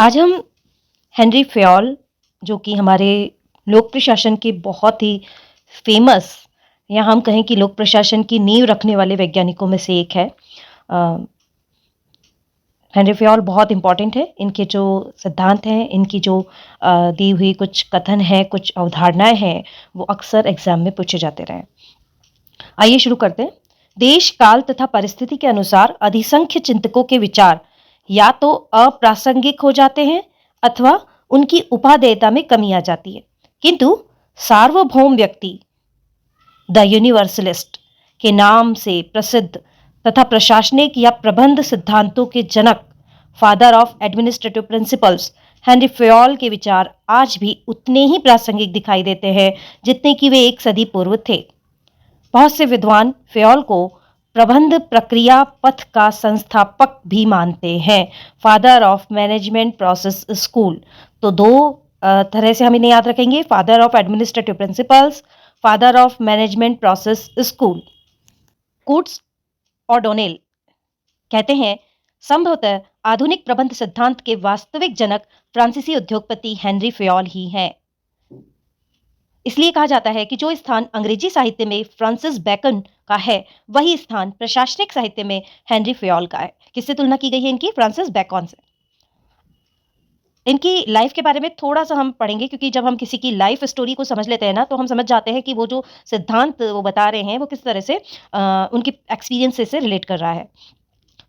आज हम हेनरी फ़्योल जो कि हमारे लोक प्रशासन के बहुत ही फ़ेमस या हम कहें कि लोक प्रशासन की नींव रखने वाले वैज्ञानिकों में से एक है। अ, हेनरी फ़्योल बहुत इम्पोर्टेंट है। इनके जो सिद्धांत हैं, इनकी जो दी हुई कुछ कथन हैं, कुछ अवधारणाएँ हैं, वो अक्सर एग्ज़ाम में पूछे जाते रहे हैं। आइए शुरू करते हैं। देश, काल तथा परिस्थिति के अनुसार अधिसंख्य चिंतकों के विचार या तो अप्रासंगिक हो जाते हैं अथवा उनकी उपादेयता में कमी आ जाती है। किंतु सार्वभौम व्यक्ति द यूनिवर्सलिस्ट के नाम से प्रसिद्ध तथा प्रशासनिक या प्रबंध सिद्धांतों के जनक father of administrative principles Henri Fayol के विचार आज भी उतने ही प्रासंगिक दिखाई देते हैं जितने कि वे एक सदी पूर्व थे। बहुत से विद्वान फ़्योल को प्रबंध प्रक्रिया पथ का संस्थापक भी मानते हैं, father of management process school. तो दो तरह से हम इन्हें याद रखेंगे, father of administrative principles, father of management process school. Koontz और डोनेल कहते हैं, संभवतः आधुनिक प्रबंध सिद्धांत के वास्तविक जनक फ्रांसीसी उद्योगपति हेनरी फ़्योल ही हैं। इसलिए कहा जाता है कि जो स्थान अंग्रेजी साहित्य में फ्रांसिस बेकन का है, वही स्थान प्रशासनिक साहित्य में हेनरी फ़्योल का है। किससे तुलना की गई है इनकी? फ्रांसिस बेकन से। इनकी लाइफ के बारे में थोड़ा-सा हम पढ़ेंगे क्योंकि जब हम किसी की लाइफ स्टोरी को समझ लेते हैं ना, तो हम समझ जाते हैं कि वो जो सिद्धांत वो बता रहे हैं, वो किस तरह से उनके एक्सपीरियंसेस से रिलेट कर रहा है।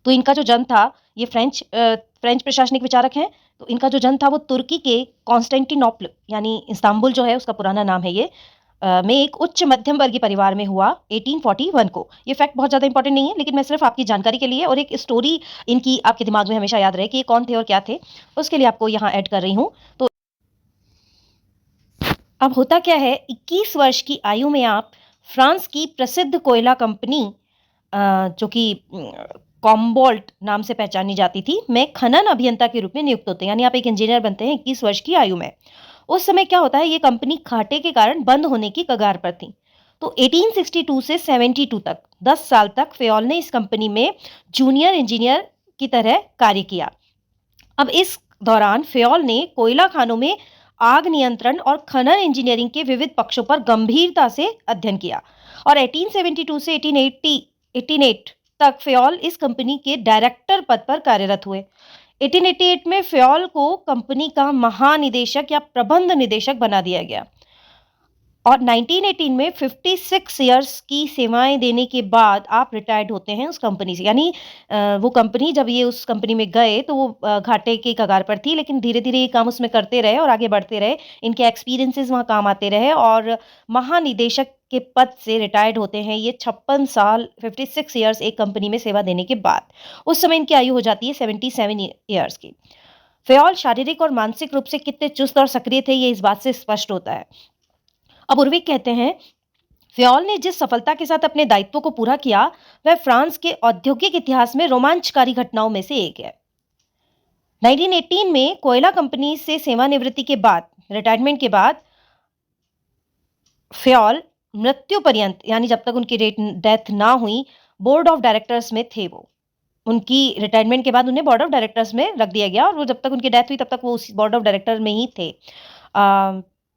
तो इनका जो जन्म था, ये फ्रेंच प्रशासनिक विचारक हैं। तो इनका जो जन्म था वो तुर्की के कॉन्स्टेंटिनोपल यानी इस्तांबुल जो है उसका पुराना नाम है ये में एक उच्च मध्यम वर्गीय परिवार में हुआ 1841 को। ये फैक्ट बहुत ज़्यादा इंपॉर्टेंट नहीं है, लेकिन मैं सिर्फ आपकी जानकारी के लिए और एक स्टोरी इनकी आपके दिमाग में हमेशा याद रहे कि ये कौन थे और क्या थे, उसके लिए आपको यहाँ ऐड कर रही हूँ। तो अब होता क्या है, 21 वर्ष की आयु में आप फ्रांस की प्रसिद्ध कोयला कंपनी जो कि कॉम्बोल्ट नाम से पहचानी जाती थी, में खनन अभियंता के रूप में नियुक्त होते हैं। यानी आप एक इंजीनियर बनते हैं 21 वर्ष की आयु में। उस समय क्या होता है, ये कंपनी घाटे के कारण बंद होने की कगार पर थी। तो 1862 से 72 तक 10 साल तक फ़्योल ने इस कंपनी में जूनियर इंजीनियर की तरह कार्य किया। अब इस दौरान फ़्योल ने कोयला खानों में आग नियंत्रण और खनन इंजीनियरिंग के विविध पक्षों पर गंभीरता से अध्ययन किया और 1872 से 1880 तक फ़्योल इस कंपनी के डायरेक्टर पद पर कार्यरत हुए। 1888 में फ़्योल को कंपनी का महानिदेशक या प्रबंध निदेशक बना दिया गया और 1918 में 56 इयर्स की सेवाएं देने के बाद आप रिटायर्ड होते हैं उस कंपनी से। यानी वो कंपनी जब ये उस कंपनी में गए तो वो घाटे की कगार पर थी, लेकिन धीरे-धीरे ये काम उसमें करते रहे और आगे बढ़ते रहे। इनके एक्सपीरियंसेस वहाँ काम आते रहे और महानिदेशक के पद से रिटायर्ड होते हैं ये 56 साल 56 इयर्स एक कंपनी में सेवा देने के बाद। उस समय इनकी आयु हो जाती है 77 इयर्स की। फ़्योल शारीरिक और मानसिक रूप से कितने चुस्त और सक्रिय थे ये इस बात से स्पष्ट होता है। अब उर्विक कहते हैं, फ़्योल ने जिस सफलता के साथ अपने दायित्वों को पूरा किया, वह फ्रांस के औद्योगिक इतिहास में रोमांचकारी घटनाओं में से एक है। 1918 में कोयला कंपनी से सेवानिवृत्ति के बाद, रिटायरमेंट के बाद फ़्योल मृत्यु पर्यंत यानी जब तक उनकी डेथ ना हुई, बोर्ड ऑफ डायरेक्टर्स में थे वो। उनकी रिटायरमेंट के बाद उन्हें बोर्ड ऑफ डायरेक्टर्स में रख दिया गया और वो जब तक उनकी डेथ हुई तब तक वो उस बोर्ड ऑफ डायरेक्टर में ही थे।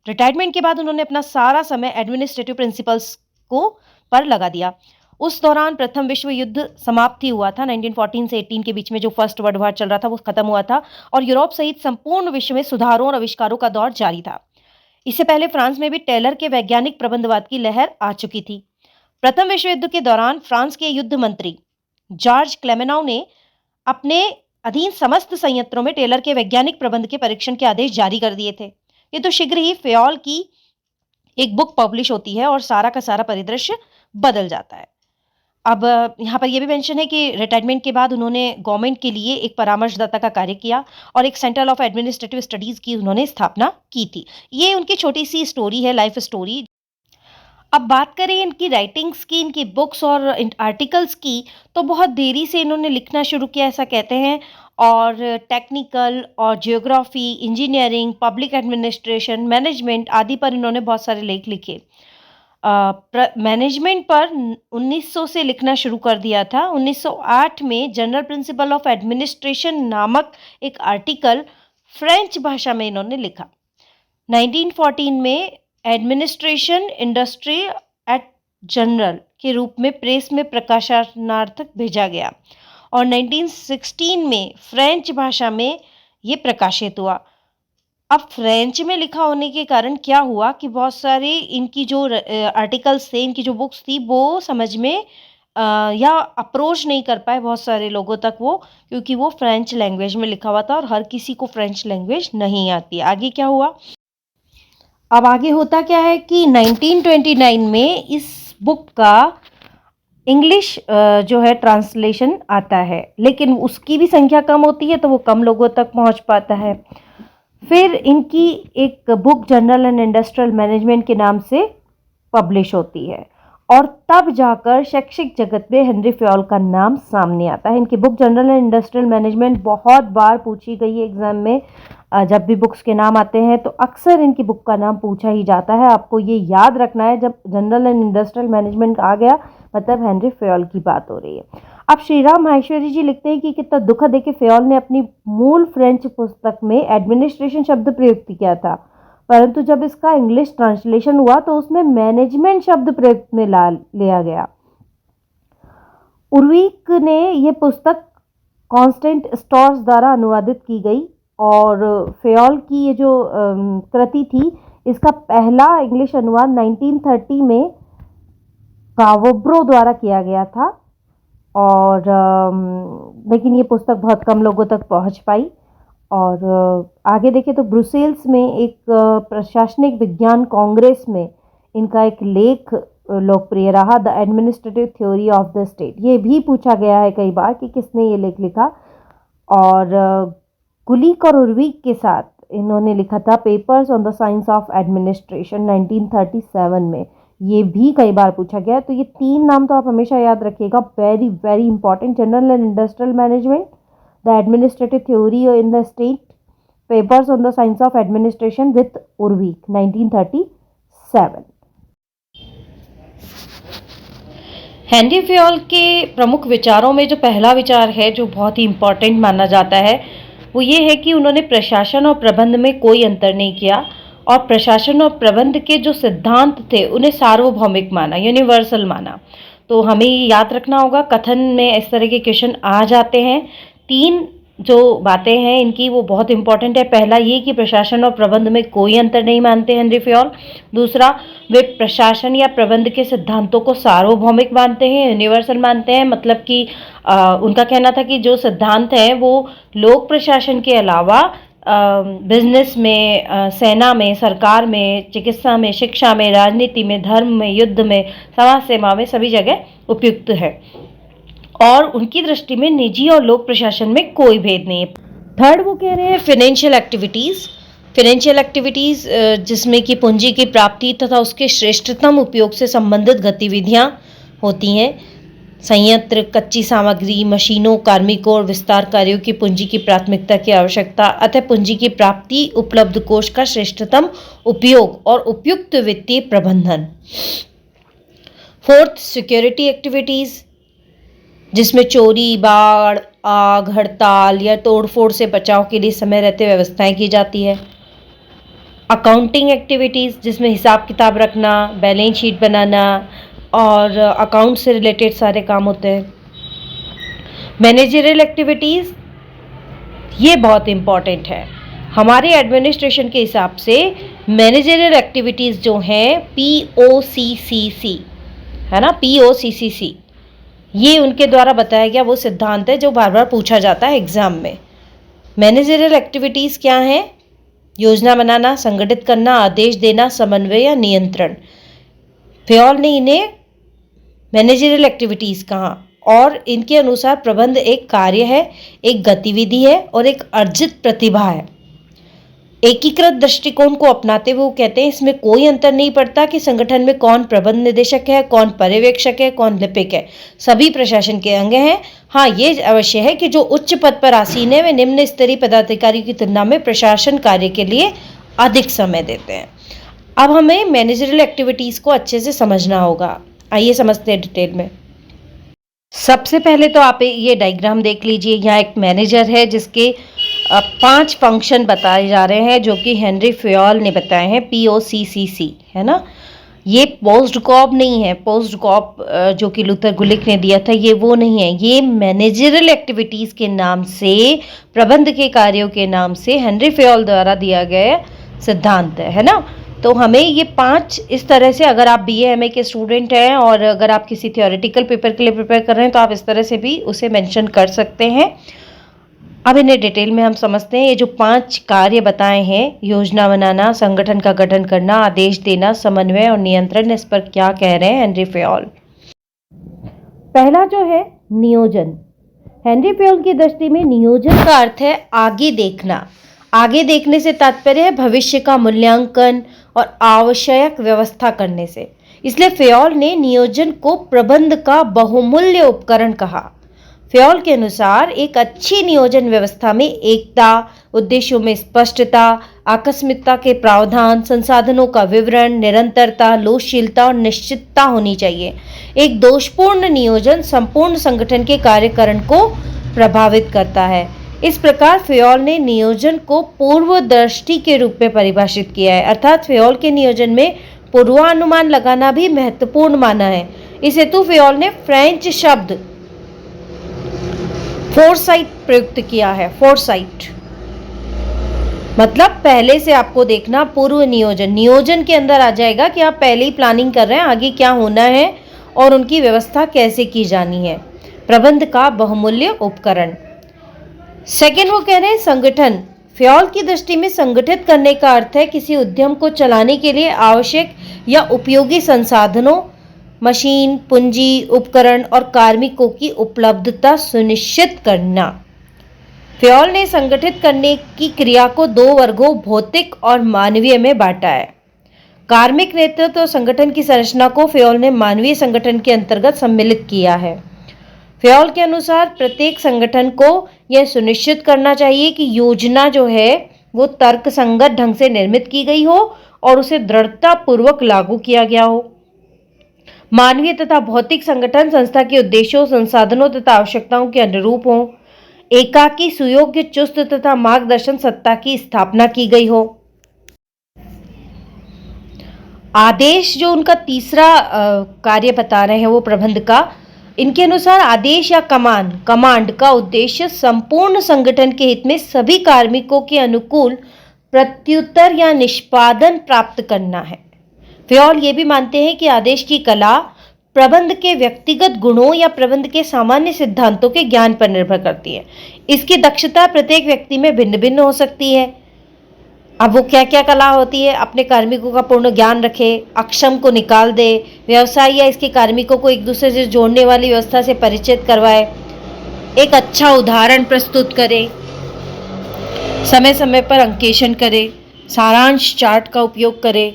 रिटायरमेंट के बाद उन्होंने अपना सारा समय एडमिनिस्ट्रेटिव प्रिंसिपल्स को पर लगा दिया। उस दौरान प्रथम विश्व युद्ध समाप्त ही हुआ था। 1914 से 18 के बीच में जो फर्स्ट वर्ल्ड वॉर चल रहा था वो खत्म हुआ था और यूरोप सहित संपूर्ण विश्व में सुधारों और आविष्कारों का दौर जारी था। इससे पहले फ्रांस में भी टेलर के वैज्ञानिक प्रबंधवाद की लहर आ चुकी थी। प्रथम विश्व युद्ध के दौरान फ्रांस के युद्ध मंत्री जॉर्ज क्लेमेनॉ ने अपने अधीन समस्त संयंत्रों में टेलर के वैज्ञानिक प्रबंध के परीक्षण के आदेश जारी कर दिए थे। ये तो शीघ्र ही फ़्योल की एक बुक पब्लिश होती है और सारा का सारा परिदृश्य बदल जाता है। अब यहाँ पर ये भी मेंशन है कि रिटायरमेंट के बाद उन्होंने गवर्नमेंट के लिए एक परामर्शदाता का कार्य किया और एक सेंटर ऑफ एडमिनिस्ट्रेटिव स्टडीज़ की उन्होंने स्थापना की थी। ये उनकी छोटी-सी स्टोरी है, लाइफ स्टोरी। अब बात करें इनकी राइटिंग्स की, इनकी बुक्स और आर्टिकल्स की, तो बहुत देरी से इन्होंने लिखना शुरू किया ऐसा कहते हैं और टेक्निकल और geography, engineering, public administration, management आदि पर इन्होंने बहुत सारे लेख लिखे। मैनेजमेंट पर 1900 से लिखना शुरू कर दिया था। 1908 में जनरल प्रिंसिपल ऑफ एडमिनिस्ट्रेशन नामक एक आर्टिकल फ्रेंच भाषा में इन्होंने लिखा। 1914 में एडमिनिस्ट्रेशन इंडस्ट्री एट जनरल के रूप में प्रेस में प्रकाशनार्थक भेजा गया और 1916 में फ्रेंच भाषा में ये प्रकाशित हुआ। अब फ्रेंच में लिखा होने के कारण क्या हुआ कि बहुत सारे इनकी जो आर्टिकल्स थे, इनकी जो बुक्स थी, वो समझ में या अप्रोच नहीं कर पाए बहुत सारे लोगों तक वो, क्योंकि वो फ्रेंच लैंग्वेज में लिखा हुआ था और हर किसी को फ्रेंच लैंग्वेज नहीं आती। आगे क्या हुआ? अब आगे होता क्या है कि 1929 में इस बुक का इंग्लिश जो है ट्रांसलेशन आता है, लेकिन उसकी भी संख्या कम होती है तो वो कम लोगों तक पहुंच पाता है। फिर इनकी एक book general and industrial management के नाम से पब्लिश होती है और तब जाकर शैक्षिक जगत में हेनरी फयोल का नाम सामने आता है। इनकी book general and industrial management बहुत बार पूछी गई है एग्जाम में। जब भी बुक्स के नाम आते हैं तो अक्सर इनकी बुक का नाम पूछा ही जाता है। आपको ये याद रखना है, जब जनरल एंड इंडस्ट्रियल मैनेजमेंट आ गया मतलब हेनरी फयोल की बात हो रही है। अब श्रीराम माहेश्वरी जी लिखते हैं कि कितना दुखद है कि फयोल ने अपनी मूल फ्रेंच पुस्तक में एडमिनिस्ट्रेशन शब्द प्रयुक्त किया था, परंतु जब इसका इंग्लिश ट्रांसलेशन हुआ तो उसमें मैनेजमेंट शब्द प्रयुक्त में लिया गया। उर्विक ने यह पुस्तक कॉन्स्टेंट स्टॉर्स द्वारा अनुवादित की गई और फयोल की ये जो कृति थी, इसका पहला इंग्लिश अनुवाद 1930 में कावोब्रो द्वारा किया गया था और लेकिन ये पुस्तक बहुत कम लोगों तक पहुंच पाई। और आगे देखें तो ब्रुसेल्स में एक प्रशासनिक विज्ञान कांग्रेस में इनका एक लेख लोकप्रिय रहा, the administrative theory of the state. ये भी पूछा गया है कई बार कि किसने ये लेख लिखा। और गुलिक और उर्विक के साथ इन्होंने लिखा था papers on the science of administration 1937 में। ये भी कई बार पूछा गया है। तो ये तीन नाम तो आप हमेशा याद रखिएगा, very very important. General and industrial management, the administrative theory in the state, papers on the science of administration with Urwick 1937। Henri Fayol के प्रमुख विचारों में जो पहला विचार है जो बहुत ही इम्पोर्टेंट माना जाता है वो ये है कि उन्होंने प्रशासन और प्रबंध में कोई अंतर नहीं किया और प्रशासन और प्रबंध के जो सिद्धांत थे उन्हें सार्वभौमिक माना, यूनिवर्सल माना। तो हमें याद रखना होगा, कथन में इस तरह के क्वेश्चन आ जाते हैं। तीन जो बातें हैं इनकी वो बहुत इंपॉर्टेंट है। पहला ये कि प्रशासन और प्रबंध में कोई अंतर नहीं मानते हेनरी फयोल। दूसरा, वे प्रशासन या प्रबंध के सिद्धांतों को सार्वभौमिक मानते हैं, यूनिवर्सल मानते हैं। मतलब कि उनका कहना था कि जो सिद्धांत हैं वो लोक प्रशासन के अलावा बिजनेस में, सेना में, सरकार में, चिकित्सा में, शिक्षा में, राजनीति में, धर्म में, युद्ध में, समाज सेवा में सभी जगह उपयुक्त है और उनकी दृष्टि में निजी और लोक प्रशासन में कोई भेद नहीं है। थर्ड, वो कह रहे हैं फाइनेंशियल एक्टिविटीज़ जिसमें कि पूंजी की प्राप्ति तथा उसके श्रेष्ठतम उपयोग से संबंधित गतिविधियां होती हैं। संयंत्र, कच्ची सामग्री, मशीनों, कार्मिकों और विस्तार कार्यों की पूंजी की प्राथमिकता की आवश्यकता, अतः पूंजी की प्राप्ति, उपलब्ध कोष का श्रेष्ठतम उपयोग और उपयुक्त वित्तीय प्रबंधन। फोर्थ, सिक्योरिटी एक्टिविटीज़ जिसमें चोरी, बाढ़, आग, हड़ताल या तोड़फोड़ से बचाव के लिए समय रहते व्यवस्थाएं की जाती है। अकाउंटिंग एक्टिविटीज़ जिसमें हिसाब किताब रखना, बैलेंस शीट बनाना और अकाउंट से रिलेटेड सारे काम होते हैं। मैनेजरियल एक्टिविटीज़ ये बहुत इम्पॉर्टेंट है हमारे एडमिनिस्ट्रेशन के हिसाब से। मैनेजरियल एक्टिविटीज़ जो हैं POCCC है ना, POCCC, ये उनके द्वारा बताया गया वो सिद्धांत है जो बार बार पूछा जाता है एग्जाम में। मैनेजरियल एक्टिविटीज़ क्या हैं? योजना बनाना, संगठित करना, आदेश देना, समन्वय या नियंत्रण। फयोल ने इन्हें मैनेजरियल एक्टिविटीज़ कहा और इनके अनुसार प्रबंध एक कार्य है, एक गतिविधि है और एक अर्जित प्रतिभा है। एकीकृत दृष्टिकोण को अपनाते हुए वो कहते हैं इसमें कोई अंतर नहीं पड़ता कि संगठन में कौन प्रबंध निदेशक है, कौन पर्यवेक्षक है, कौन लिपिक है, सभी प्रशासन के अंग हैं। हाँ, ये अवश्य है कि जो उच्च पद पर आसीन है वे निम्न स्तरीय पदाधिकारी की तुलना में प्रशासन कार्य के लिए अधिक समय देते हैं। अब हमें मैनेजरियल एक्टिविटीज़ को अच्छे से समझना होगा। आइए समझते हैं डिटेल में। सबसे पहले तो आप ये डायग्राम देख लीजिए। यहाँ एक मैनेजर है जिसके 5 फंक्शन बताए जा रहे हैं जो कि हेनरी फ्योल ने बताए हैं, POCCC, है ना। ये पोस्ट कॉप नहीं है, पोस्ट कॉप जो कि लूथर गुलिक ने दिया था, ये वो नहीं है। ये मैनेजरल एक्टिविटीज़ के नाम से, प्रबंध के कार्यों के नाम से हेनरी फ्योल द्वारा दिया गया सिद्धांत है ना। तो हमें ये 5 इस तरह से, अगर आप BA MA के स्टूडेंट हैं और अगर आप किसी थियोरेटिकल पेपर के लिए प्रिपेयर कर रहे हैं तो आप इस तरह से भी उसे मेंशन कर सकते हैं। अब इन्हें डिटेल में हम समझते हैं। ये जो 5 कार्य बताए हैं, योजना बनाना, संगठन का गठन करना, आदेश देना, समन्वय और नियंत्रण, इस पर क्या कह रहे हैं हेनरी फ्योल। पहला जो है नियोजन। हेनरी फ्योल की दृष्टि में नियोजन का अर्थ है आगे देखना। आगे देखने से तात्पर्य है भविष्य का मूल्यांकन और आवश्यक व्यवस्था करने से। इसलिए फ्योल ने नियोजन को प्रबंध का बहुमूल्य उपकरण कहा। फ्योल के अनुसार एक अच्छी नियोजन व्यवस्था में एकता, उद्देश्यों में स्पष्टता, आकस्मिकता के प्रावधान, संसाधनों का विवरण, निरंतरता, लोचशीलता और निश्चितता होनी चाहिए। एक दोषपूर्ण नियोजन संपूर्ण संगठन के कार्यकरण को प्रभावित करता है। इस प्रकार फ्योल ने नियोजन को पूर्वदृष्टि के रूप में परिभाषित किया है, अर्थात फ्योल के नियोजन में पूर्वानुमान लगाना भी महत्वपूर्ण माना है। इस हेतु फ्योल ने फ्रेंच शब्द फोरसाइट प्रयुक्त किया है। फोरसाइट मतलब पहले से आपको देखना, पूर्व नियोजन। नियोजन के अंदर आ जाएगा कि आप पहले ही प्लानिंग कर रहे हैं आगे क्या होना है और उनकी व्यवस्था कैसे की जानी है। प्रबंध का बहुमूल्य उपकरण। सेकेंड वो कह रहे हैं संगठन। फ्योल की दृष्टि में संगठित करने का अर्थ है किसी उद्यम को चलाने के लिए आवश्यक या उपयोगी संसाधनों, मशीन, पूंजी, उपकरण और कार्मिकों की उपलब्धता सुनिश्चित करना। फ्योल ने संगठित करने की क्रिया को 2 वर्गों, भौतिक और मानवीय में बांटा है। कार्मिक नेतृत्व और संगठन की संरचना को फ्योल ने मानवीय संगठन के अंतर्गत सम्मिलित किया है। फ्योल के अनुसार प्रत्येक संगठन को यह सुनिश्चित करना चाहिए कि योजना जो है वो तर्कसंगत ढंग से निर्मित की गई हो और उसे दृढ़तापूर्वक लागू किया गया हो। मानवीय तथा भौतिक संगठन संस्था के उद्देश्यों, संसाधनों तथा आवश्यकताओं के अनुरूप हो। एकाकी, सुयोग्य, चुस्त तथा मार्गदर्शन सत्ता की स्थापना की गई हो। आदेश जो उनका तीसरा कार्य बता रहे हैं वो प्रबंध का, इनके अनुसार आदेश या कमांड का उद्देश्य संपूर्ण संगठन के हित में सभी कार्मिकों के अनुकूल प्रत्युत्तर या निष्पादन प्राप्त करना है। फ्योल ये भी मानते हैं कि आदेश की कला प्रबंध के व्यक्तिगत गुणों या प्रबंध के सामान्य सिद्धांतों के ज्ञान पर निर्भर करती है। इसकी दक्षता प्रत्येक व्यक्ति में भिन्न भिन्न हो सकती है। अब वो क्या क्या कला होती है, अपने कार्मिकों का पूर्ण ज्ञान रखे, अक्षम को निकाल दे, व्यवसाय या इसके कार्मिकों को एक दूसरे से जोड़ने वाली व्यवस्था से परिचित करवाए, एक अच्छा उदाहरण प्रस्तुत करे, समय समय पर अंकेक्षण करे, सारांश चार्ट का उपयोग करे,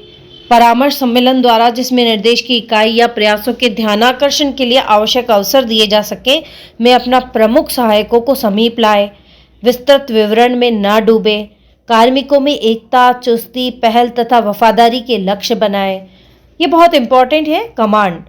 परामर्श सम्मेलन द्वारा जिसमें निर्देश की इकाई या प्रयासों के ध्यानाकर्षण के लिए आवश्यक अवसर दिए जा सके में अपना प्रमुख सहायकों को समीप लाए, विस्तृत विवरण में ना डूबे, कार्मिकों में एकता, चुस्ती, पहल तथा वफादारी के लक्ष्य बनाए। ये बहुत इंपॉर्टेंट है। कमांड,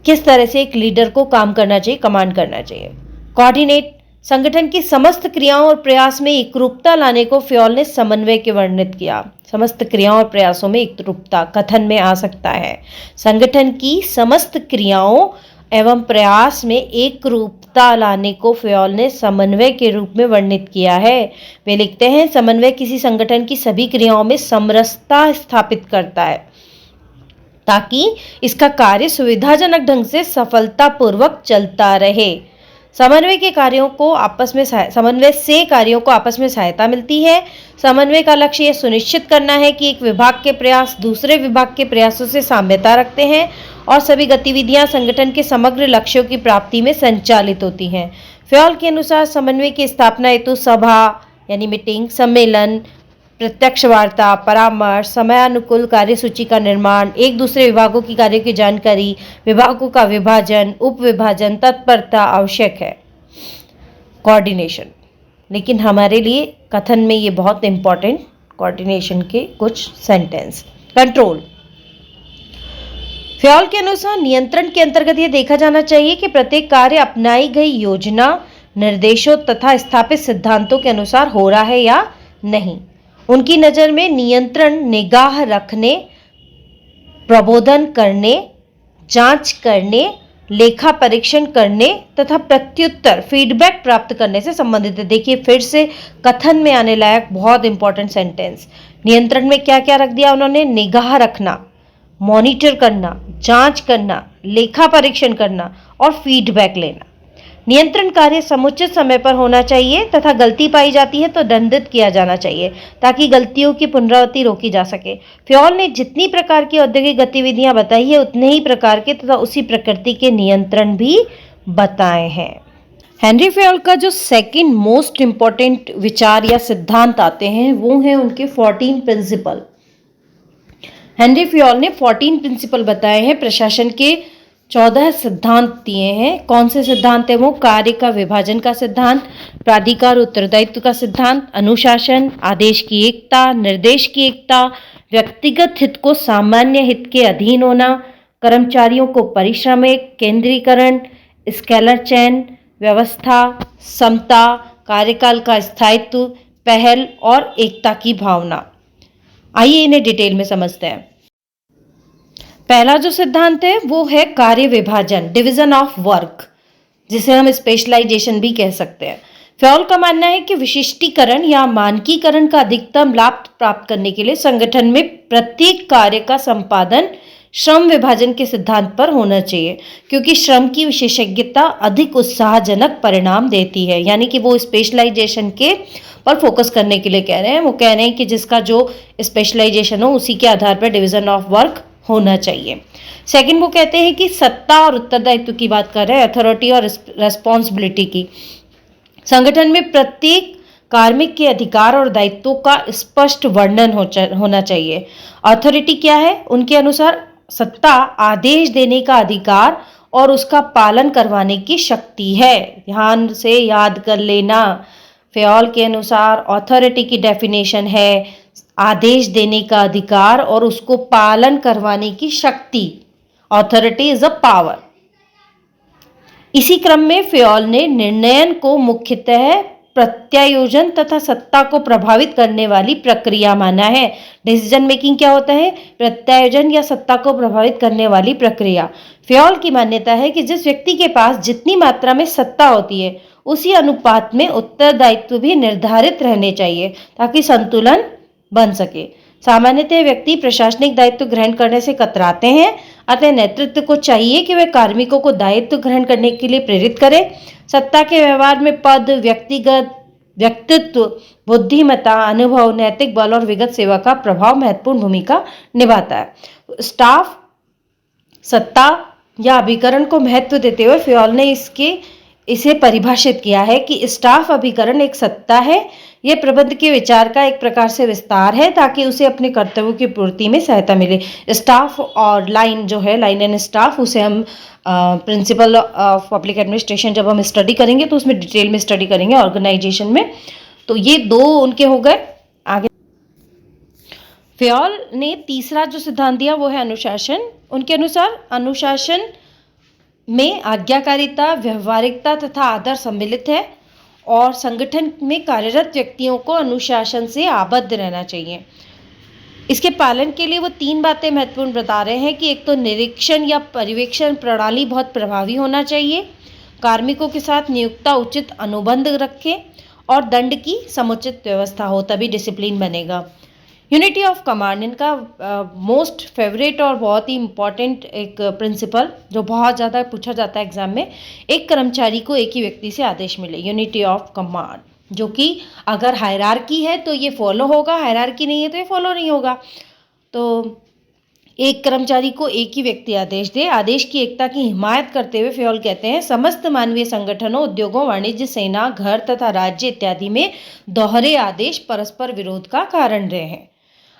किस तरह से एक लीडर को काम करना चाहिए, कमांड करना चाहिए। कोऑर्डिनेट, संगठन की समस्त क्रियाओं और प्रयास में एकरूपता लाने को फ्योल ने समन्वय के वर्णित किया। समस्त क्रियाओं और प्रयासों में एकरूपता कथन में आ सकता है। संगठन की समस्त क्रियाओं एवं प्रयास में एकरूपता लाने को फ्योल ने समन्वय के रूप में वर्णित किया है। वे लिखते हैं, समन्वय किसी संगठन की सभी क्रियाओं में समरसता स्थापित करता है ताकि इसका कार्य सुविधाजनक ढंग से सफलतापूर्वक चलता रहे। समन्वय से कार्यों को आपस में सहायता मिलती है। समन्वय का लक्ष्य यह सुनिश्चित करना है कि एक विभाग के प्रयास दूसरे विभाग के प्रयासों से साम्यता रखते हैं और सभी गतिविधियां संगठन के समग्र लक्ष्यों की प्राप्ति में संचालित होती हैं। फ्योल के अनुसार समन्वय की स्थापना हेतु सभा यानी मीटिंग, सम्मेलन, प्रत्यक्ष वार्ता, परामर्श, समयानुकूल कार्यसूची का निर्माण, एक दूसरे विभागों की कार्यों की जानकारी, विभागों का विभाजन, उप विभाजन, तत्परता आवश्यक है। कोऑर्डिनेशन, लेकिन हमारे लिए कथन में ये बहुत इंपॉर्टेंट कोऑर्डिनेशन के कुछ सेंटेंस। कंट्रोल, फ्योल के अनुसार नियंत्रण के अंतर्गत ये देखा जाना चाहिए कि प्रत्येक कार्य अपनाई गई योजना, निर्देशों तथा स्थापित सिद्धांतों के अनुसार हो रहा है या नहीं। उनकी नज़र में नियंत्रण निगाह रखने, प्रबोधन करने, जांच करने, लेखा परीक्षण करने तथा प्रत्युत्तर फीडबैक प्राप्त करने से संबंधित है। देखिए फिर से कथन में आने लायक बहुत इंपॉर्टेंट सेंटेंस। नियंत्रण में क्या क्या रख दिया उन्होंने? निगाह रखना, मॉनिटर करना, जांच करना, लेखा परीक्षण करना और फीडबैक लेना। नियंत्रण कार्य समुचित समय पर होना चाहिए तथा गलती पाई जाती है तो दंडित किया जाना चाहिए ताकि गलतियों की पुनरावृत्ति रोकी जा सके। फ्योल ने जितनी प्रकार की औद्योगिक गतिविधियां बताई है उतने ही प्रकार के तथा उसी प्रकृति के नियंत्रण भी बताए हैं। हेनरी फ्योल का जो सेकंड मोस्ट इंपॉर्टेंट विचार या सिद्धांत आते हैं वो हैं उनके 14 प्रिंसिपल। हेनरी फ्योल ने 14 प्रिंसिपल बताए हैं, प्रशासन के 14 सिद्धांत दिए हैं। कौन से सिद्धांत है वो? कार्य का विभाजन का सिद्धांत, प्राधिकार उत्तरदायित्व का सिद्धांत, अनुशासन, आदेश की एकता, निर्देश की एकता, व्यक्तिगत हित को सामान्य हित के अधीन होना, कर्मचारियों को परिश्रमिक केंद्रीकरण, स्केलर चयन, व्यवस्था, समता, कार्यकाल का स्थायित्व, पहल और एकता की भावना। आइए इन्हें डिटेल में समझते हैं। पहला जो सिद्धांत है वो है कार्य विभाजन, डिवीजन ऑफ वर्क, जिसे हम स्पेशलाइजेशन भी कह सकते हैं। फ्योल का मानना है कि विशिष्टीकरण या मानकीकरण का अधिकतम लाभ प्राप्त करने के लिए संगठन में प्रत्येक कार्य का संपादन श्रम विभाजन के सिद्धांत पर होना चाहिए, क्योंकि श्रम की विशेषज्ञता अधिक उत्साहजनक परिणाम देती है। यानी कि वो स्पेशलाइजेशन के पर फोकस करने के लिए कह रहे हैं। वो कह रहे हैं कि जिसका जो स्पेशलाइजेशन हो उसी के आधार पर डिवीजन ऑफ वर्क होना चाहिए। सेकंड, वो कहते हैं कि सत्ता और उत्तरदायित्व की बात कर रहे हैं, अथॉरिटी और रेस्पॉन्सिबिलिटी की। संगठन में प्रत्येक कार्मिक के अधिकार और दायित्वों का स्पष्ट वर्णन होना चाहिए। अथॉरिटी क्या है? उनके अनुसार सत्ता आदेश देने का अधिकार और उसका पालन करवाने की शक्ति है। ध्यान से याद कर लेना। फ्योल के अनुसार अथॉरिटी की डेफिनेशन है आदेश देने का अधिकार और उसको पालन करवाने की शक्ति। Authority is a power. इसी क्रम में फ्योल ने निर्णयन को मुख्यतः प्रत्यायोजन तथा सत्ता को प्रभावित करने वाली प्रक्रिया माना है। डिसीजन मेकिंग क्या होता है? प्रत्यायोजन या सत्ता को प्रभावित करने वाली प्रक्रिया। फ्योल की मान्यता है कि जिस व्यक्ति के पास जितनी मात्रा में सत्ता होती है उसी अनुपात में उत्तरदायित्व भी निर्धारित रहने चाहिए ताकि संतुलन बन सके। सामान्यतः व्यक्ति प्रशासनिक दायित्व ग्रहण करने से कतराते हैं, अतः नेतृत्व को चाहिए कि वे कार्मिकों को दायित्व ग्रहण करने के लिए प्रेरित करे। सत्ता के व्यवहार में पद, व्यक्तित्व, बुद्धिमत्ता, अनुभव, नैतिक बल और विगत सेवा का प्रभाव महत्वपूर्ण भूमिका निभाता है। स्टाफ सत्ता या अभिकरण को महत्व देते हुए फ्योल ने इसे परिभाषित किया है कि स्टाफ अभिकरण एक सत्ता है। यह प्रबंध के विचार का एक प्रकार से विस्तार है ताकि उसे अपने कर्तव्यों की पूर्ति में सहायता मिले। स्टाफ और लाइन जो है, लाइन एंड स्टाफ, उसे हम प्रिंसिपल ऑफ पब्लिक एडमिनिस्ट्रेशन जब हम स्टडी करेंगे तो उसमें डिटेल में स्टडी करेंगे ऑर्गेनाइजेशन में। तो ये दो उनके हो गए। आगे फ्योल ने तीसरा जो सिद्धांत दिया वो है अनुशासन। उनके अनुसार अनुशासन में आज्ञाकारिता, व्यवहारिकता तथा आदर सम्मिलित है और संगठन में कार्यरत व्यक्तियों को अनुशासन से आबद्ध रहना चाहिए। इसके पालन के लिए वो 3 बातें महत्वपूर्ण बता रहे हैं कि एक तो निरीक्षण या पर्यवेक्षण प्रणाली बहुत प्रभावी होना चाहिए, कार्मिकों के साथ नियोक्ता उचित अनुबंध रखे और दंड की समुचित व्यवस्था हो, तभी डिसिप्लिन बनेगा। यूनिटी ऑफ कमांड इनका मोस्ट फेवरेट और बहुत ही इम्पॉर्टेंट एक प्रिंसिपल जो बहुत ज़्यादा पूछा जाता है एग्जाम में। एक कर्मचारी को एक ही व्यक्ति से आदेश मिले, यूनिटी ऑफ कमांड, जो कि अगर हायरार्की है तो ये फॉलो होगा, हायरार्की नहीं है तो ये फॉलो नहीं होगा। तो एक कर्मचारी को एक ही व्यक्ति आदेश दे। आदेश की एकता की हिमायत करते हुए फ्योल कहते हैं समस्त मानवीय संगठनों, उद्योगों, वाणिज्य, सेना, घर तथा राज्य इत्यादि में दोहरे आदेश परस्पर विरोध का कारण रहे हैं।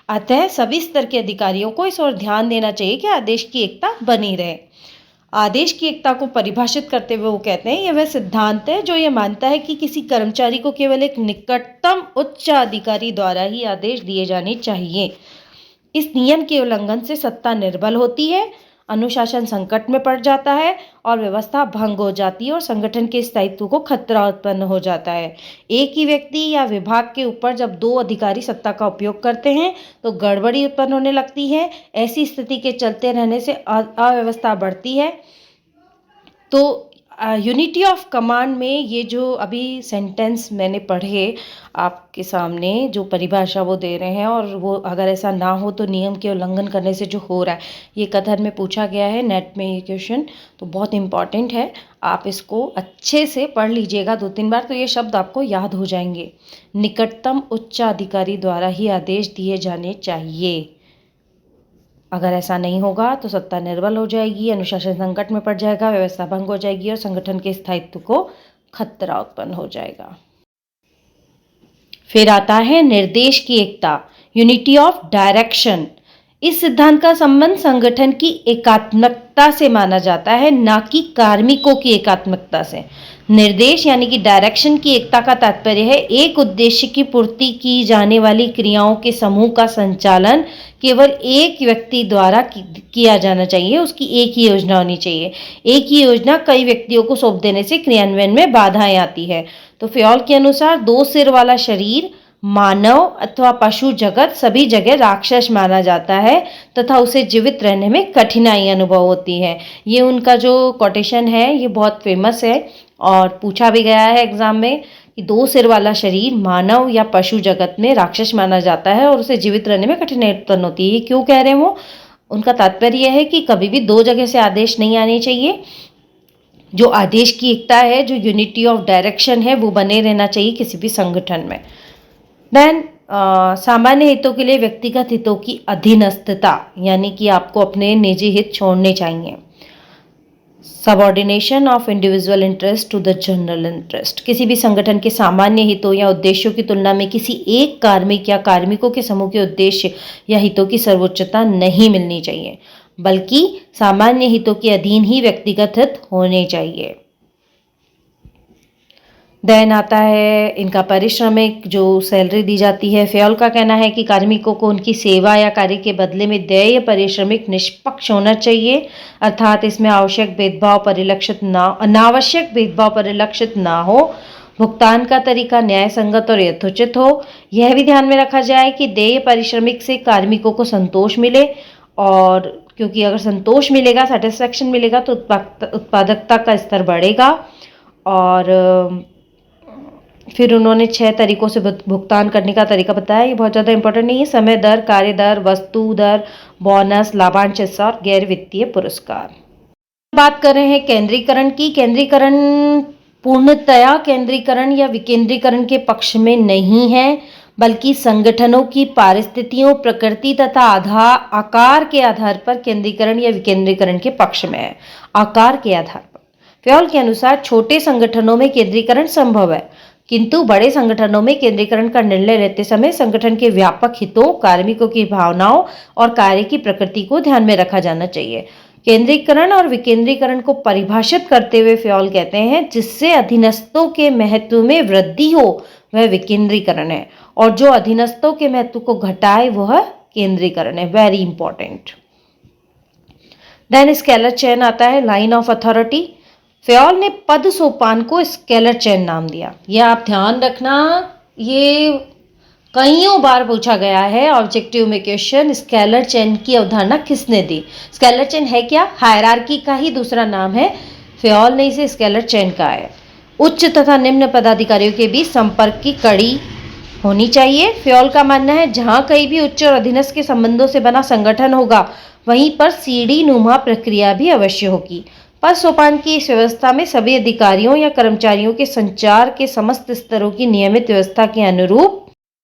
अतः सभी स्तर के अधिकारियों को इस ओर ध्यान देना चाहिए कि आदेश की एकता बनी रहे। आदेश की एकता को परिभाषित करते हुए वो कहते हैं यह वह सिद्धांत है जो ये मानता है कि किसी कर्मचारी को केवल एक निकटतम उच्च अधिकारी द्वारा ही आदेश दिए जाने चाहिए। इस नियम के उल्लंघन से सत्ता निर्बल होती है, अनुशासन संकट में पड़ जाता है और व्यवस्था भंग हो जाती है और संगठन के स्थायित्व को खतरा उत्पन्न हो जाता है। एक ही व्यक्ति या विभाग के ऊपर जब दो अधिकारी सत्ता का उपयोग करते हैं तो गड़बड़ी उत्पन्न होने लगती है। ऐसी स्थिति के चलते रहने से अव्यवस्था बढ़ती है। तो यूनिटी ऑफ कमांड में ये जो अभी सेंटेंस मैंने पढ़े आपके सामने, जो परिभाषा वो दे रहे हैं, और वो अगर ऐसा ना हो तो नियम के उल्लंघन करने से जो हो रहा है, ये कथन में पूछा गया है नेट में ये क्वेश्चन, तो बहुत इम्पॉर्टेंट है। आप इसको अच्छे से पढ़ लीजिएगा 2-3 बार तो ये शब्द आपको याद हो जाएंगे। निकटतम उच्चाधिकारी द्वारा ही आदेश दिए जाने चाहिए। अगर ऐसा नहीं होगा तो सत्ता निर्बल हो जाएगी, अनुशासन संकट में पड़ जाएगा, व्यवस्था भंग हो जाएगी और संगठन के स्थायित्व को खतरा उत्पन्न हो जाएगा। फिर आता है निर्देश की एकता, यूनिटी ऑफ डायरेक्शन। इस सिद्धांत का संबंध संगठन की एकात्मकता से माना जाता है, ना कि कार्मिकों की एकात्मकता से। निर्देश यानी कि डायरेक्शन की एकता का तात्पर्य है एक उद्देश्य की पूर्ति की जाने वाली क्रियाओं के समूह का संचालन केवल एक व्यक्ति द्वारा किया जाना चाहिए, उसकी एक ही योजना होनी चाहिए। एक ही योजना कई व्यक्तियों को सौंप देने से क्रियान्वयन में बाधाएं आती है। तो फ्योल के अनुसार 2 सिर वाला शरीर मानव अथवा पशु जगत सभी जगह राक्षस माना जाता है तथा उसे जीवित रहने में कठिनाई अनुभव होती है। ये उनका जो कोटेशन है ये बहुत फेमस है और पूछा भी गया है एग्जाम में कि 2 सिर वाला शरीर मानव या पशु जगत में राक्षस माना जाता है और उसे जीवित रहने में कठिनाई उत्पन्न होती है। ये क्यों कह रहे हैं वो? उनका तात्पर्य यह है कि कभी भी 2 जगह से आदेश नहीं आने चाहिए। जो आदेश की एकता है, जो यूनिटी ऑफ डायरेक्शन है, वो बने रहना चाहिए किसी भी संगठन में। देन सामान्य हितों के लिए व्यक्तिगत हितों की अधीनस्थता, यानी कि आपको अपने निजी हित छोड़ने चाहिए। Subordination of individual interest to the general interest, किसी भी संगठन के सामान्य हितों या उद्देश्यों की तुलना में किसी एक कार्मिक या कार्मिकों के समूह के उद्देश्य या हितों की सर्वोच्चता नहीं मिलनी चाहिए, बल्कि सामान्य हितों के अधीन ही व्यक्तिगत हित होने चाहिए। देन आता है इनका पारिश्रमिक, जो सैलरी दी जाती है। फ्योल का कहना है कि कार्मिकों को उनकी सेवा या कार्य के बदले में देय पारिश्रमिक निष्पक्ष होना चाहिए, अर्थात इसमें आवश्यक भेदभाव परिलक्षित ना अनावश्यक भेदभाव परिलक्षित ना हो। भुगतान का तरीका न्याय संगत और यथोचित हो। यह भी ध्यान में रखा जाए कि देय पारिश्रमिक से कार्मिकों को संतोष मिले, और क्योंकि अगर संतोष मिलेगा, सेटिस्फैक्शन मिलेगा, तो उत्पादकता का स्तर बढ़ेगा। और फिर उन्होंने 6 तरीकों से भुगतान करने का तरीका बताया। ये बहुत ज़्यादा इंपॉर्टेंट नहीं है। समय दर, कार्य दर, वस्तु दर, बोनस, लाभांश हिस्सा और गैर वित्तीय पुरस्कार। बात कर रहे हैं केंद्रीकरण की। केंद्रीकरण पूर्णतया केंद्रीकरण या विकेंद्रीकरण के पक्ष में नहीं है, बल्कि संगठनों की पारिस्थितियों, प्रकृति तथा आकार के आधार पर केंद्रीकरण या विकेंद्रीकरण के पक्ष में है। आकार के आधार पर फ्योल के अनुसार छोटे संगठनों में केंद्रीकरण संभव है, किंतु बड़े संगठनों में केंद्रीकरण का निर्णय लेते समय संगठन के व्यापक हितों, कार्मिकों की भावनाओं और कार्य की प्रकृति को ध्यान में रखा जाना चाहिए। केंद्रीकरण और विकेंद्रीकरण को परिभाषित करते हुए फ्योल कहते हैं जिससे अधीनस्थों के महत्व में वृद्धि हो वह विकेंद्रीकरण है, और जो अधीनस्थों के महत्व को घटाए वह केंद्रीकरण है। Very important. Then scalar chain आता है, लाइन ऑफ अथॉरिटी। फ्योल ने पद सोपान को स्केलर चेन नाम दिया। यह आप ध्यान रखना, ये कईयों बार पूछा गया है ऑब्जेक्टिव में क्वेश्चन। स्केलर चेन की अवधारणा किसने दी? स्केलर चेन है क्या? हायरार्की का ही दूसरा नाम है। फ्योल ने इसे स्केलर चेन कहा है। उच्च तथा निम्न पदाधिकारियों के बीच संपर्क की कड़ी होनी चाहिए। फ्योल का मानना है जहां कहीं भी उच्च और अधीनस्थ के संबंधों से बना संगठन होगा, वहीं पर सीढ़ी नुमा प्रक्रिया भी अवश्य होगी। पद सोपान की इस व्यवस्था में सभी अधिकारियों या कर्मचारियों के संचार के समस्त स्तरों की नियमित व्यवस्था के अनुरूप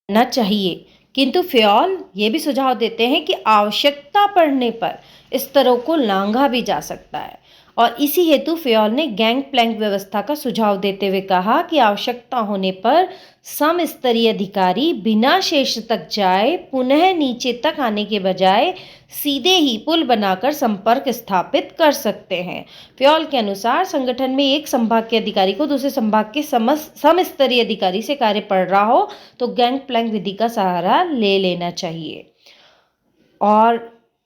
होना चाहिए, किंतु फ्योल ये भी सुझाव देते हैं कि आवश्यकता पड़ने पर स्तरों को लांघा भी जा सकता है, और इसी हेतु फ्योल ने गैंग प्लैंक व्यवस्था का सुझाव देते हुए कहा कि आवश्यकता होने पर समस्तरीय अधिकारी बिना शीर्ष तक जाए पुनः नीचे तक आने के बजाय सीधे ही पुल बनाकर संपर्क स्थापित कर सकते हैं। फ्योल के अनुसार संगठन में एक संभाग के अधिकारी को दूसरे संभाग के समस्तरीय अधिकारी से कार्य पड़ रहा हो तो गैंग प्लैंक विधि का सहारा ले लेना चाहिए। और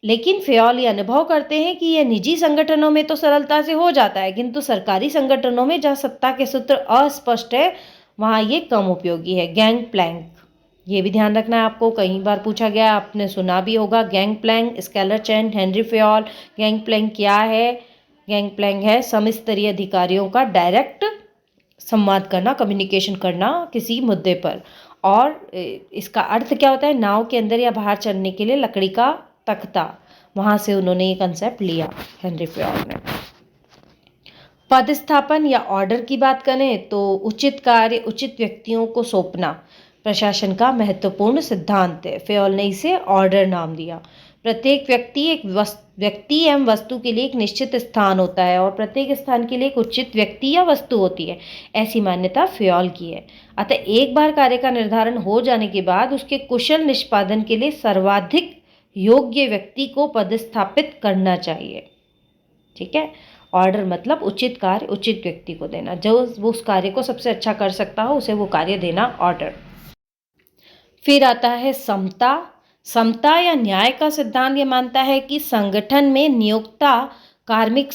लेकिन फ़ेओल ये अनुभव करते हैं कि यह निजी संगठनों में तो सरलता से हो जाता है, किंतु सरकारी संगठनों में जहाँ सत्ता के सूत्र अस्पष्ट है, वहाँ ये कम उपयोगी है। गैंगप्लैंक, ये भी ध्यान रखना है आपको, कई बार पूछा गया, आपने सुना भी होगा। गैंगप्लैंक, स्केलरचैंड, हेनरी फ़ेओल। गैंगप्लैंक क्या है? गैंगप्लैंक है समस्तरीय अधिकारियों का डायरेक्ट संवाद करना, कम्युनिकेशन करना किसी मुद्दे पर। और इसका अर्थ क्या होता है? नाव के अंदर या बाहर चलने के लिए लकड़ी का तख्ता, वहाँ से उन्होंने ये कंसेप्ट लिया, हेनरी फ़ेओल ने। पदस्थापन या ऑर्डर की बात करें तो उचित कार्य उचित व्यक्तियों को सौंपना प्रशासन का महत्वपूर्ण सिद्धांत है। फ़ेओल ने इसे ऑर्डर नाम दिया। प्रत्येक व्यक्ति एवं वस्तु के लिए एक निश्चित स्थान होता है और प्रत्येक स्थान के लिए एक उचित व्यक्ति या वस्तु होती है, ऐसी मान्यता फ़ेओल की है। अतः एक बार कार्य का निर्धारण हो जाने के बाद उसके कुशल निष्पादन के लिए सर्वाधिक योग्य व्यक्ति को पदस्थापित करना चाहिए। ठीक है, ऑर्डर मतलब उचित कार्य उचित व्यक्ति को देना, जो वो उस कार्य को सबसे अच्छा कर सकता हो उसे वो कार्य देना, ऑर्डर। फिर आता है समता। समता या न्याय का सिद्धांत ये मानता है कि संगठन में नियोक्ता कार्मिक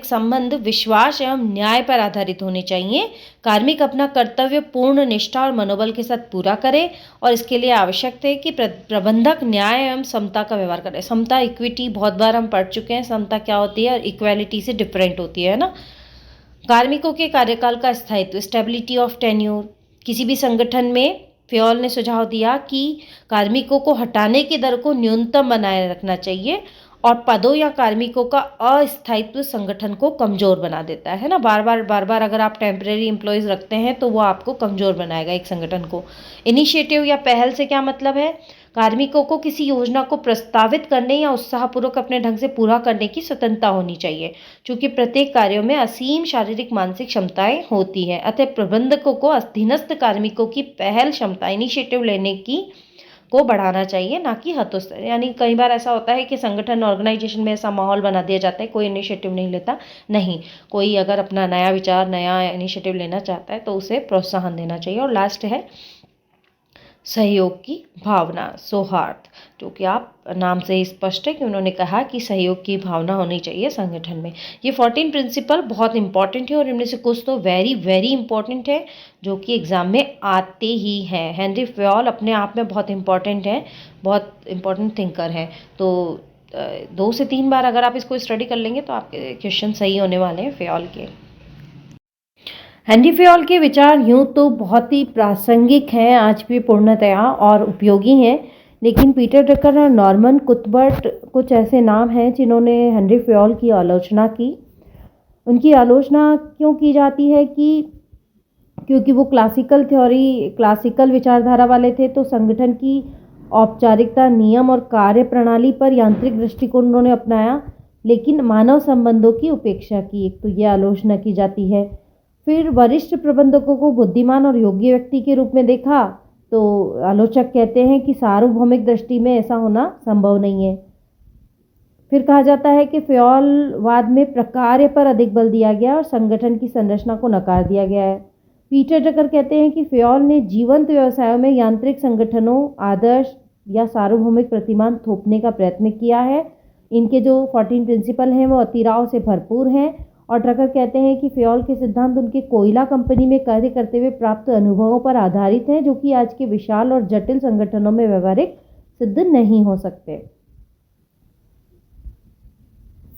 संबंध विश्वास एवं न्याय पर आधारित होने चाहिए। कार्मिक अपना कर्तव्य पूर्ण निष्ठा और मनोबल के साथ पूरा करे और इसके लिए आवश्यक है कि प्रबंधक न्याय एवं समता का व्यवहार करे। समता, इक्विटी, बहुत बार हम पढ़ चुके हैं समता क्या होती है और इक्वालिटी से डिफरेंट होती है ना। कार्मिकों के कार्यकाल का स्थायित्व, स्टेबिलिटी ऑफ टेन्योर। किसी भी संगठन में फ़ेओल ने सुझाव दिया कि कार्मिकों को हटाने की दर को न्यूनतम बनाए रखना चाहिए और पदों या कार्मिकों का अस्थायित्व संगठन को कमज़ोर बना देता है ना। बार बार अगर आप टेम्परेरी एम्प्लॉयज़ रखते हैं तो वो आपको कमज़ोर बनाएगा एक संगठन को। इनिशिएटिव या पहल से क्या मतलब है? कार्मिकों को किसी योजना को प्रस्तावित करने या उत्साहपूर्वक अपने ढंग से पूरा करने की स्वतंत्रता होनी चाहिए, क्योंकि प्रत्येक कार्यों में असीम शारीरिक मानसिक क्षमताएं होती हैं। अतः प्रबंधकों को अधीनस्थ कार्मिकों की पहल क्षमता, इनिशिएटिव लेने की को बढ़ाना चाहिए, ना कि हतोत्साह। यानी कई बार ऐसा होता है कि संगठन ऑर्गेनाइजेशन में ऐसा माहौल बना दिया जाता है, कोई इनिशिएटिव नहीं लेता। नहीं, कोई अगर अपना नया विचार, नया इनिशिएटिव लेना चाहता है तो उसे प्रोत्साहन देना चाहिए। और लास्ट है सहयोग की भावना, सौहार्द, जो कि आप नाम से ही स्पष्ट है कि उन्होंने कहा कि सहयोग की भावना होनी चाहिए संगठन में। ये 14 प्रिंसिपल बहुत इंपॉर्टेंट है और इनमें से कुछ तो वेरी वेरी इंपॉर्टेंट है जो कि एग्ज़ाम में आते ही हैं। हेनरी फ़ेओल अपने आप में बहुत इंपॉर्टेंट है, बहुत इंपॉर्टेंट थिंकर हैं। तो 2 से 3 बार अगर आप इसको स्टडी कर लेंगे तो आपके क्वेश्चन सही होने वाले हैं फ़ेओल के। हेनरी फ़ेओल के विचार यूँ तो बहुत ही प्रासंगिक हैं आज भी पूर्णतया और उपयोगी हैं, लेकिन पीटर ड्रकर और नॉर्मन कुथबर्ट कुछ ऐसे नाम हैं जिन्होंने हेनरी फ़ेओल की आलोचना की। उनकी आलोचना क्यों की जाती है कि क्योंकि वो क्लासिकल विचारधारा वाले थे, तो संगठन की औपचारिकता, नियम और कार्य प्रणाली पर यांत्रिक दृष्टिकोण उन्होंने अपनाया, लेकिन मानव संबंधों की उपेक्षा की। एक तो ये आलोचना की जाती है। फिर वरिष्ठ प्रबंधकों को बुद्धिमान और योग्य व्यक्ति के रूप में देखा, तो आलोचक कहते हैं कि सार्वभौमिक दृष्टि में ऐसा होना संभव नहीं है। फिर कहा जाता है कि फ़ेओलवाद में प्रकार्य पर अधिक बल दिया गया और संगठन की संरचना को नकार दिया गया है। पीटर ड्रकर कहते हैं कि फ़ेओल ने जीवंत व्यवसायों में यांत्रिक संगठनों, आदर्श या सार्वभौमिक प्रतिमान थोपने का प्रयत्न किया है। इनके जो 14 प्रिंसिपल हैं वो अतिराव से भरपूर हैं। और ड्रकर कहते हैं कि फ़ेओल के सिद्धांत उनके कोयला कंपनी में कार्य करते हुए प्राप्त अनुभवों पर आधारित हैं, जो कि आज के विशाल और जटिल संगठनों में व्यवहारिक सिद्ध नहीं हो सकते।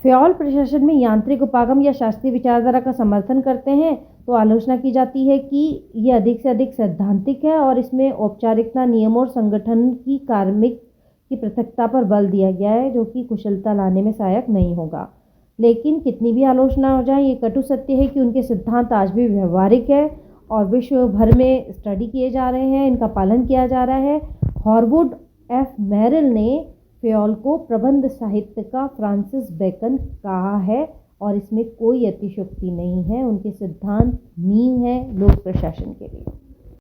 फ़ेओल प्रशासन में यांत्रिक उपागम या शास्त्रीय विचारधारा का समर्थन करते हैं, तो आलोचना की जाती है कि ये अधिक से अधिक सैद्धांतिक है और इसमें औपचारिकता, नियम और संगठन की कार्मिक की पृथकता पर बल दिया गया है, जो कि कुशलता लाने में सहायक नहीं होगा। लेकिन कितनी भी आलोचना हो जाए, ये कटु सत्य है कि उनके सिद्धांत आज भी व्यवहारिक है और विश्व भर में स्टडी किए जा रहे हैं, इनका पालन किया जा रहा है। हॉरवुड एफ मेरिल ने फ़ेओल को प्रबंध साहित्य का फ्रांसिस बेकन कहा है और इसमें कोई अतिशयोक्ति नहीं है। उनके सिद्धांत नींव है लोक प्रशासन के लिए।